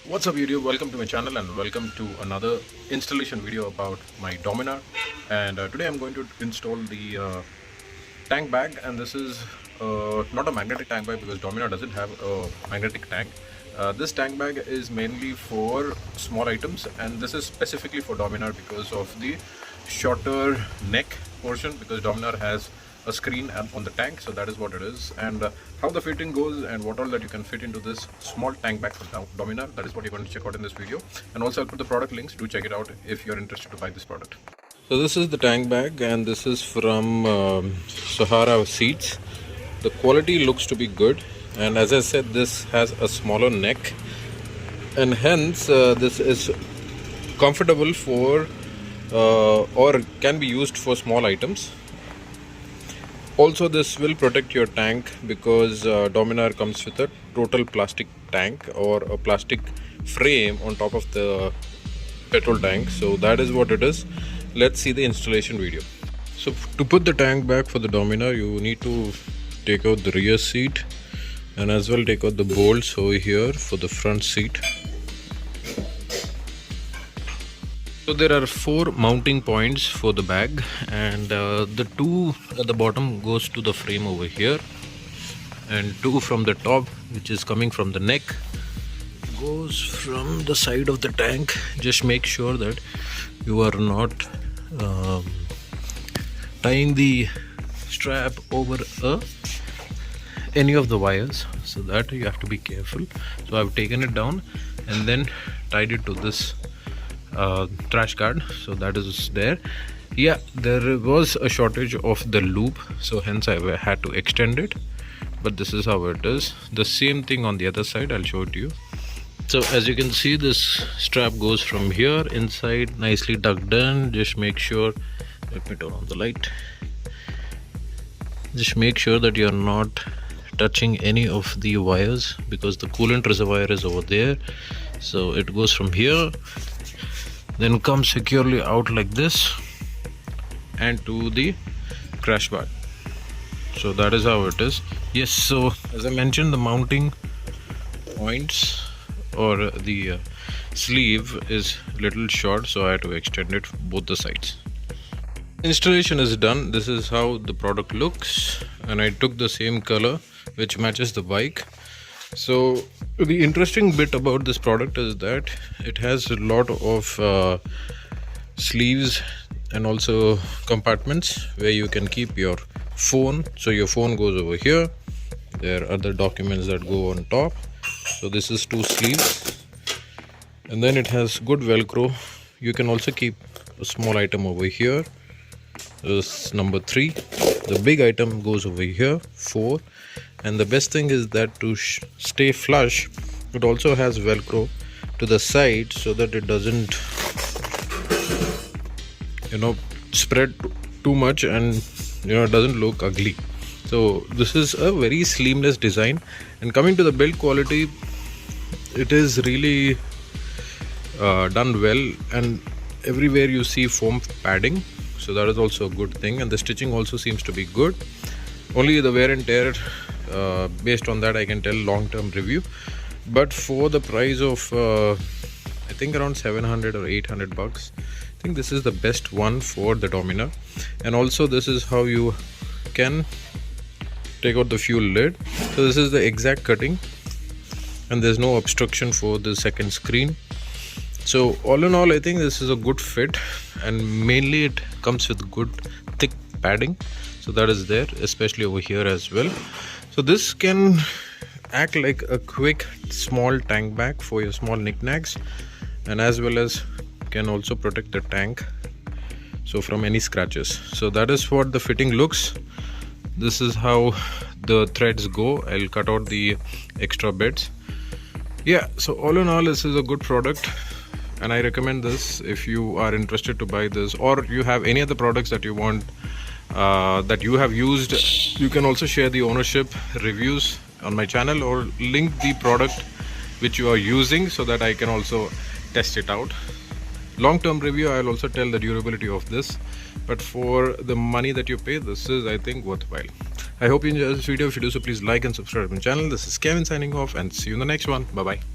What's up YouTube, welcome to my channel and welcome to another installation video about my Dominar. And today I'm going to install the tank bag, and this is not a magnetic tank bag because Dominar doesn't have a magnetic tank. This tank bag is mainly for small items, and this is specifically for Dominar because of the shorter neck portion, because Dominar has a screen on the tank, so that is what it is. And how the fitting goes and what all that you can fit into this small tank bag for Dominar, that is what you're going to check out in this video. And also I'll put the product links, do check it out if you're interested to buy this product. So this is the tank bag, and this is from Sahara Seeds. The quality looks to be good, and as I said, this has a smaller neck, and hence this is comfortable for or can be used for small items. Also, this will protect your tank because Dominar comes with a total plastic tank or a plastic frame on top of the petrol tank. So that is what it is. Let's see the installation video. So to put the tank back for the Dominar, you need to take out the rear seat and as well take out the bolts over here for the front seat. So there are 4 mounting points for the bag, and the 2 at the bottom goes to the frame over here, and 2 from the top, which is coming from the neck, goes from the side of the tank. Just make sure that you are not tying the strap over any of the wires, so that you have to be careful. So I've taken it down and then tied it to this trash card, so that is there. Yeah, there was a shortage of the loop, so hence I had to extend it, but this is how it is. The same thing on the other side, I'll show it to you. So as you can see, this strap goes from here inside, nicely tucked in. Just make sure, let me turn on the light, just make sure that you're not touching any of the wires because the coolant reservoir is over there. So it goes from here, then comes securely out like this and to the crash bar. So that is how it is. Yes, so as I mentioned, the mounting points or the sleeve is a little short, so I had to extend it both the sides. Installation is done. This is how the product looks, and I took the same color which matches the bike. So the interesting bit about this product is that it has a lot of sleeves and also compartments where you can keep your phone. So your phone goes over here. There are other documents that go on top. So this is 2 sleeves, and then it has good velcro. You can also keep a small item over here. This is number 3. The big item goes over here, 4. And the best thing is that to stay flush, it also has velcro to the side so that it doesn't spread too much and it doesn't look ugly. So this is a very seamless design, and coming to the build quality, it is really done well, and everywhere you see foam padding, so that is also a good thing, and the stitching also seems to be good. Only the wear and tear, based on that I can tell long-term review, but for the price of I think around 700 or 800 bucks, I think this is the best one for the Dominar. And also this is how you can take out the fuel lid. So this is the exact cutting, and there's no obstruction for the second screen. So all in all, I think this is a good fit, and mainly it comes with good thick padding, so that is there, especially over here as well. So this can act like a quick small tank bag for your small knickknacks, and as well as can also protect the tank so from any scratches. So that is what the fitting looks. This is how the threads go. I'll cut out the extra bits. Yeah, so all in all, this is a good product, and I recommend this if you are interested to buy this, or you have any other products that you want that you have used. You can also share the ownership reviews on my channel or link the product which you are using so that I can also test it out. Long-term review, I'll also tell the durability of this, but for the money that you pay, this is, I think, worthwhile. I hope you enjoyed this video. If you do so, please like and subscribe to my channel. This is Kevin signing off, and see you in the next one. Bye bye.